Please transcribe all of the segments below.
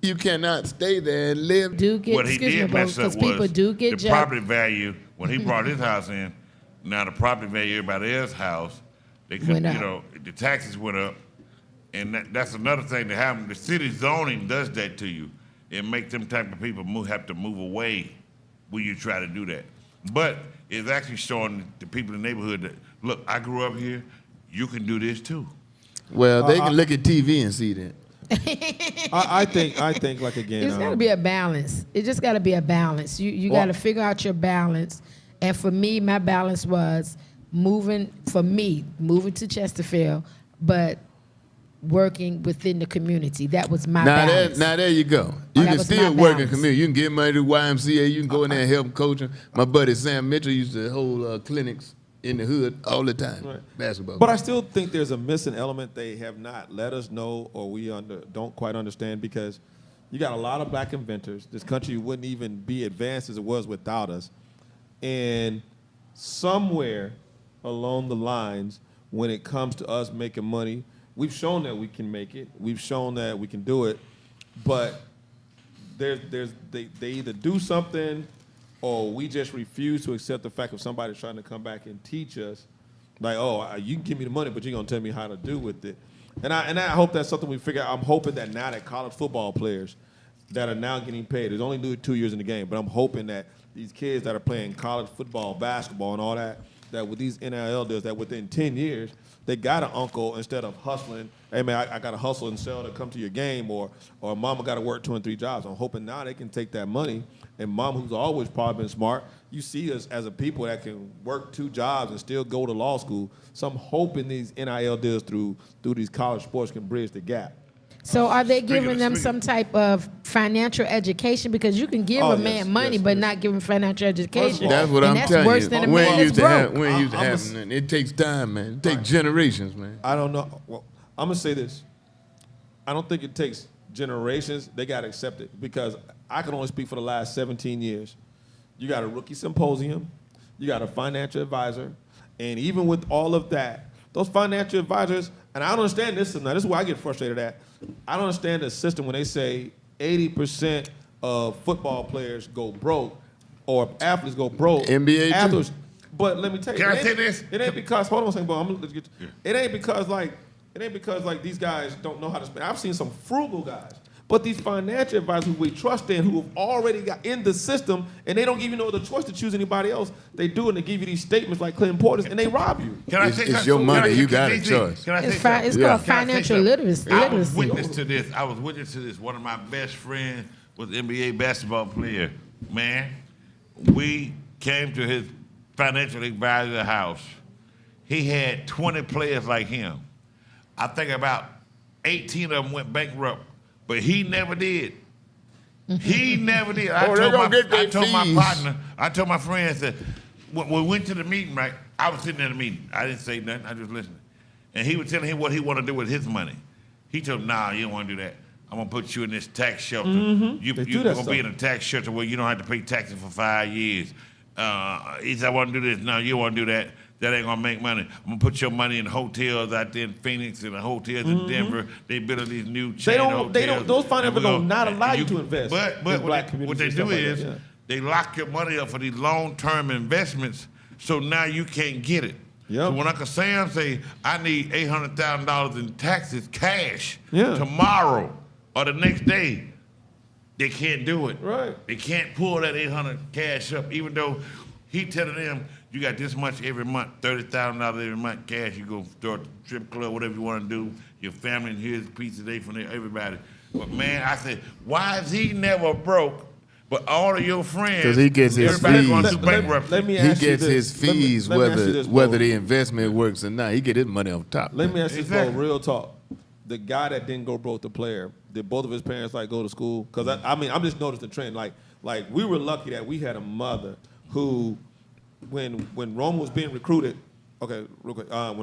You cannot stay there and live. What he did mess up was people do get the property value. When he brought his house in, now the property value of everybody else's house, they could, the taxes went up. And that's another thing that happened. The city zoning does that to you. It makes them type of people have to move away when you try to do that. But it's actually showing the people in the neighborhood that, look, I grew up here, you can do this too. Well, they can look at TV and see that. I think like again. It's got to be a balance. It just got to be a balance. You got to figure out your balance. And for me, my balance was moving to Chesterfield, but working within the community. That was my balance. Now there you go. You can still work in community. You can get money to YMCA. You can go in there and help coaching. My buddy Sam Mitchell used to hold clinics in the hood all the time, basketball. But I still think there's a missing element they have not let us know, or we don't quite understand, because you got a lot of black inventors. This country wouldn't even be advanced as it was without us. And somewhere along the lines, when it comes to us making money, we've shown that we can make it. We've shown that we can do it. But they either do something, or we just refuse to accept the fact of somebody trying to come back and teach us, like, oh, you can give me the money, but you're going to tell me how to do with it. And I hope that's something we figure out. I'm hoping that now that college football players that are now getting paid, there's only 2 years in the game, but I'm hoping that these kids that are playing college football, basketball, and all that with these NIL deals, that within 10 years, they got an uncle, instead of hustling, hey, man, I got to hustle and sell to come to your game, or mama got to work 2 and 3 jobs. I'm hoping now they can take that money, and mom, who's always probably been smart, you see us as a people that can work 2 jobs and still go to law school. So I'm hoping these NIL deals through these college sports can bridge the gap. So are they giving them some type of financial education? Because you can give a man money, but not give him financial education. That's what I'm telling worse you. than a man that's broke. We ain't used to having it. It takes time, man. It takes generations, man. I don't know. Well, I'm going to say this. I don't think it takes generations. They got to accept it, because I can only speak for the last 17 years. You got a rookie symposium. You got a financial advisor. And even with all of that, those financial advisors, and I don't understand this. Now, this is where I get frustrated at. I don't understand the system when they say 80% of football players go broke, or athletes go broke. NBA athletes, too. But let me tell you, Can I say this? It ain't because, hold on a second, bro. It ain't because like these guys don't know how to spend. I've seen some frugal guys. But these financial advisors who we trust in, who have already got in the system, and they don't even know the choice to choose anybody else, they do, and they give you these statements like Clinton Portis, and they rob you. It's your money. You got a choice. It's called financial literacy. I was witness to this. One of my best friends was an NBA basketball player. Man, we came to his financial advisor's house. He had 20 players like him. I think about 18 of them went bankrupt. But he never did. He never did. I told my friends that when we went to the meeting, right, I was sitting in the meeting. I didn't say nothing. I just listened. And he was telling him what he wanted to do with his money. He told him, nah, you don't want to do that. I'm going to put you in this tax shelter. You're going to be in a tax shelter where you don't have to pay taxes for 5 years. He said, I want to do this. No, you don't want to do that. That ain't gonna make money. I'm gonna put your money in hotels out there in Phoenix and the hotels in Denver. They building these new chain hotels. Those financiers will not allow you to invest. But what they do is they lock your money up for these long-term investments, so now you can't get it. Yep. So when Uncle Sam say, I need $800,000 in taxes cash tomorrow or the next day, they can't do it. Right. They can't pull that $800 cash up, even though he telling them, you got this much every month, $30,000 every month cash. You go start the strip club, whatever you want to do. Your family, and here's a piece of day from everybody. But man, I said, why is he never broke? But all of your friends, because he gets his fees. Let me ask he gets his fees whether the investment works or not. He get his money on top. Let me ask you this, real talk. The guy that didn't go broke, the player, did both of his parents like go to school? Because I'm just noticing the trend. Like we were lucky that we had a mother who, when Rome was being recruited, when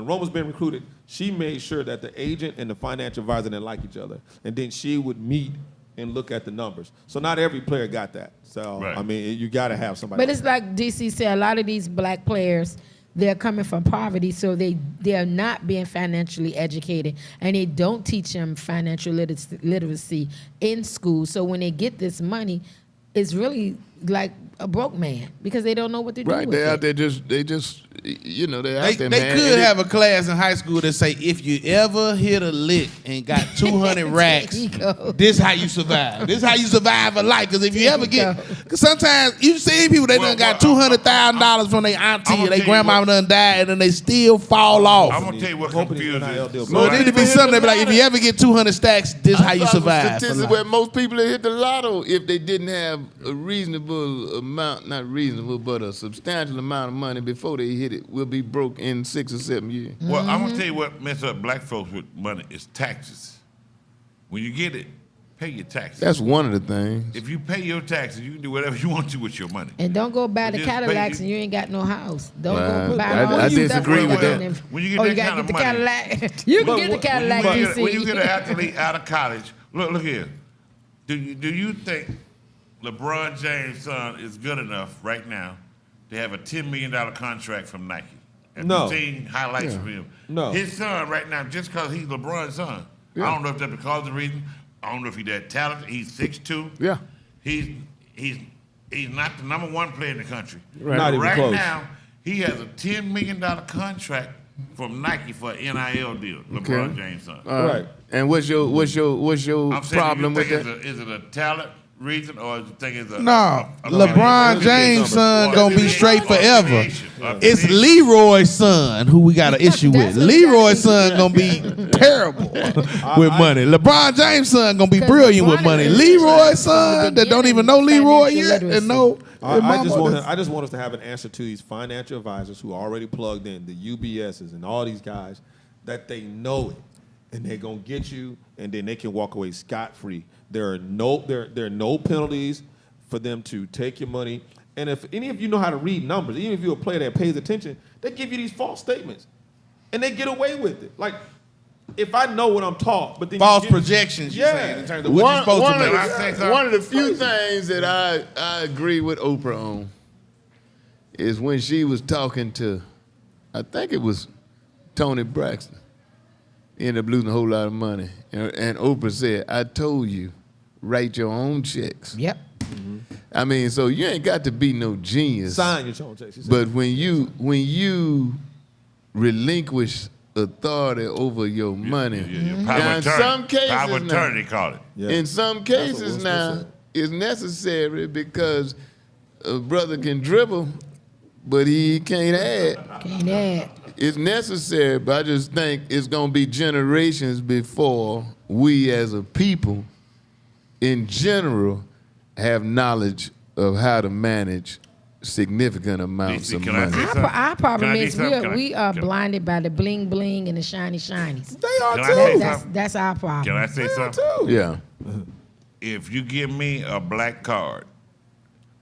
Rome was being recruited, she made sure that the agent and the financial advisor didn't like each other, and then she would meet and look at the numbers. So not every player got that. So right. I mean, you got to have somebody. But it's like DC said, a lot of these black players, they're coming from poverty, so they're not being financially educated, and they don't teach them financial literacy in school. So when they get this money, it's really like a broke man because they don't know what to do Right, with they're it. out there they're out there, They man. could have a class in high school that say, if you ever hit a lick and got 200 racks, There you go. this how you survive. This how you survive a life. Because if you There ever you get, go. because sometimes you see people that done got $200,000 from their auntie I'ma or their tell you grandma what- done died, and then they still fall off. I'm gonna tell you what Hoping these NIL confuses. deals So it need to be something that be like, if you ever get 200 stacks, this how you I saw some survive. for statistics life. where most people that hit the lotto, if they didn't have a reasonable amount, not reasonable, but a substantial amount of money before they hit it, will be broke in 6 or 7 years. Well, I'm gonna tell you what mess up black folks with money is taxes. When you get it, pay your taxes. That's one of the things. If you pay your taxes, you can do whatever you want to with your money. And don't go buy the Just pay Cadillacs you- and you ain't got no house. Don't Well, go buy I- all I this disagree stuff with and that. When you get oh, that you gotta kind get of the money. Cadillac. You can But get the what- Cadillac, when DC. you get an athlete out of college, look here. Do you think LeBron James' son is good enough right now to have a $10 million contract from Nike? Have No. you seen highlights from him? No. His son right now, just because he's LeBron's son, Yeah. I don't know if that's because of the reason. I don't know if he's that talented. He's 6'2". Yeah. He's not the number one player in the country. Right. Not even right close. now, he has a $10 million contract from Nike for an NIL deal. LeBron James' son. Right. And what's your I'm saying, problem do with you that? think is it a talent reason or do you think it's a No, a LeBron variation? James' son Or gonna be variation, straight or forever. variation, or It's variation. Leroy's son who we got an issue with. That's what Leroy's gotta son gonna be terrible with money. LeBron James' son gonna be 'Cause brilliant with LeBron money. is Leroy's from the son that don't even know beginning, Leroy financial yet literacy. and know. his mama. I just want us to have an answer to these financial advisors who are already plugged in, the UBSs and all these guys, that they know it, and they're gonna get you, and then they can walk away scot-free. There are no penalties for them to take your money. And if any of you know how to read numbers, even if you're a player that pays attention, they give you these false statements, and they get away with it. Like, if I know what I'm taught, but then False you get, projections, you Yeah. say, in terms of what you're supposed to make. Can I say something? One of the few things that I agree with Oprah on is when she was talking to, I think it was Tony Braxton, ended up losing a whole lot of money. And Oprah said, I told you, write your own checks. Yep. I mean, so you ain't got to be no genius. sign your own checks. She said, But when you relinquish authority over your money, Power now in attorney. some cases Power now, attorney, they call it. Yeah. in some what cases Will Smith now, said. it's necessary because a brother can dribble, but he can't add. Can't add. It's necessary, but I just think it's going to be generations before we as a people, in general, have knowledge of how to manage significant amounts DC, of can I money. say Our, something? our problem Can I is say something? we are Can I- blinded by the bling bling and the shiny shinies. They are Can I too. say That's our Can problem. I say They are something? too. Yeah. If you give me a black card,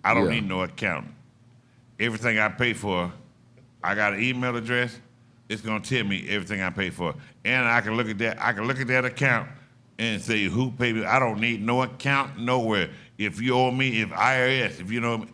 I don't Yeah. need no accountant. Everything I pay for, I got an email address. It's gonna tell me everything I pay for, and I can look at that. I can look at that account and say who paid me. I don't need no account nowhere. If you owe me, if IRS, if you know,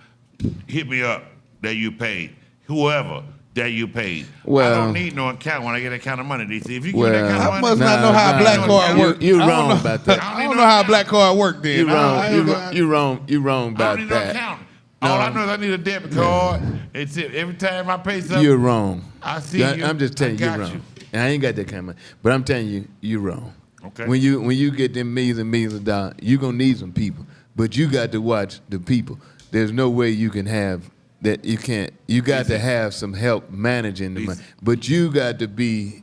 hit me up that you paid. Whoever that you paid. I Well- don't need no account when I get that kind of money. DC, if you give me Well, that kind of I money, must not know how a black card work. You I don't wrong know- about that. I don't know how a black card work then. You wrong. I You don't know. wrong. You wrong. You wrong I don't about need no that. account. All I know is I need a debit card. It's it. Every time I pay something, You're wrong. I see you. I'm just telling you, I you're got wrong. you. And I ain't got that kind of money. But I'm telling you, you're wrong. Okay. When you get them millions and millions of dollars, you're gonna need some people. But you got to watch the people. There's no way you can have that. You can't. You got to have some help managing the money. But you got to be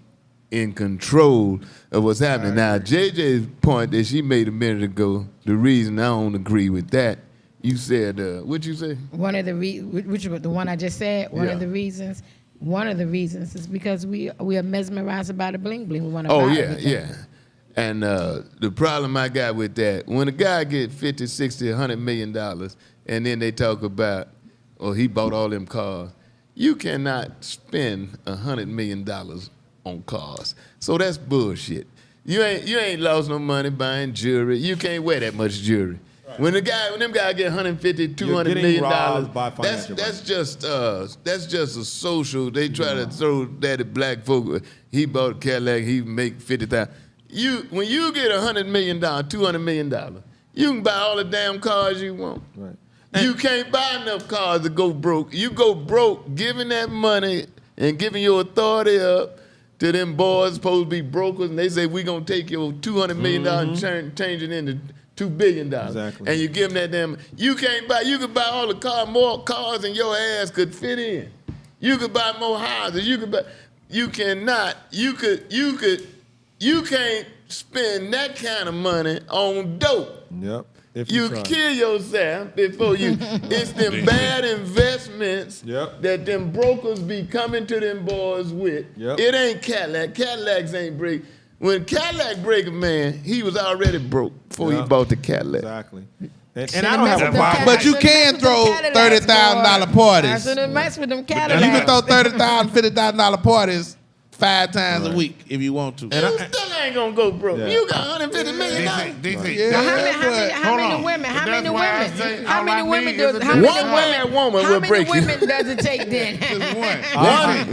in control of what's happening. Now, JJ's point that she made a minute ago, the reason I don't agree with that, you said, what'd you say? One of the which was the one I just said. One Yeah. of the reasons. One of the reasons is because we are mesmerized by the bling bling. We want to Oh, buy yeah, everything. yeah. And the problem I got with that, when a guy get 50, 60, $100 million, and then they talk about, oh, he bought all them cars, you cannot spend $100 million on cars. So that's bullshit. You ain't lost no money buying jewelry. You can't wear that much jewelry. When them guys get 150, 200 getting million robbed dollars, by financial that's just a social. They try to throw that at black folk. He bought a Cadillac, he make 50,000. When you get $100 million, $200 million, you can buy all the damn cars you want. Right. You can't buy enough cars to go broke. You go broke giving that money and giving your authority up to them boys supposed to be brokers, and they say we gonna take your $200 million and change it into $2 billion. Exactly. And you give them that damn. You can't buy. You could buy all the cars, more cars than your ass could fit in. You could buy more houses. You could buy. You cannot. You can't spend that kind of money on dope. Yep. If You try. kill yourself before you. It's them bad investments Yep. that them brokers be coming to them boys with. Yep. It ain't Cadillac. Cadillacs ain't break. When Cadillac break a man, he was already broke before he Yep. bought the Cadillac. Exactly. And Shouldn't I don't mess have a with them problem. But you Cadillacs. can Shouldn't mess throw with them Cadillacs, $30,000 boy. parties. I shouldn't mess with them You Cadillacs. can throw $30,000, $50,000 parties 5 times a week if you want to. You still ain't gonna go broke. Yeah. You got $150 million. DC, Yeah. How Hold many on. women? How That's many why I women? say How all many I women need does? is a How good many One bad woman How will many break you. women does it take then?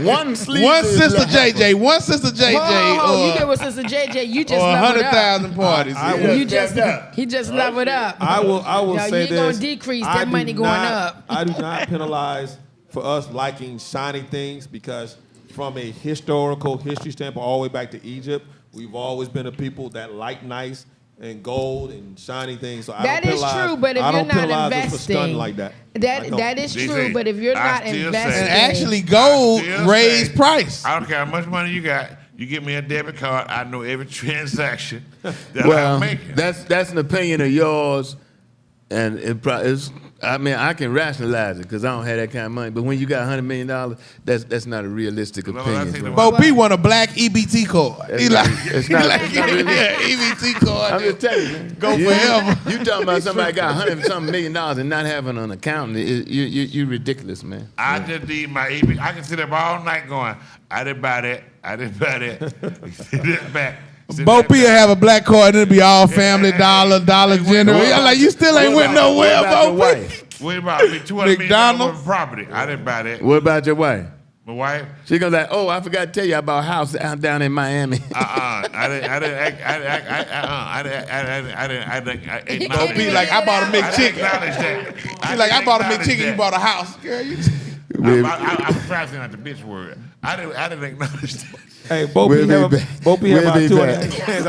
One sleep. One is sister like- JJ, one sister JJ, You get or, with Sister JJ. You just or leveled up. 100,000 parties. I Yeah. You just he just leveled up. I will Yo, say you ain't this. gonna decrease I that do money going not- up. I do not penalize for us liking shiny things because from a historical history standpoint, all the way back to Egypt, we've always been a people that like nice and gold and shiny things. So That I don't is penalize, true, but if I you're don't not penalize us for investing, stunting like that. I don't. that is DC, true. But if you're I not still say- investing, And actually, gold still raised say- price. I don't care how much money you got. You give me a debit card, I know every transaction that Well, I'm making. that's an opinion of yours, and it's. I mean, I can rationalize it because I don't have that kind of money. But when you got $100 million, that's not a realistic Well, I opinion. think bro. the- Bo P want a black EBT card. He like, It's not- he like it's not really- yeah, EBT card. I'm just telling you, man. Go You- forever. You talking about somebody got $100-something million and not having an accountant? You ridiculous, man. I just need my EB. I can sit up all night going, I didn't buy that. I didn't buy that. Sit that back. Sit Bo that P will back. have a black card and it'll be all Family Dollar, Dollar General. What I'm like, you still ain't what went about- nowhere, what about your Bo P. wife? What about me? $200 million McDonald's? worth of property. I didn't buy that. What about your wife? My wife? She goes like, oh, I forgot to tell you about a house down in Miami. I didn't Bo P like, I bought a McChicken. acknowledge that. He like, I bought a McChicken, you bought a house. Girl, you I was trying to say not the bitch word. I didn't acknowledge that. Hey, Bo We'll P be have back. Bo P have We'll about be 2 back. hands.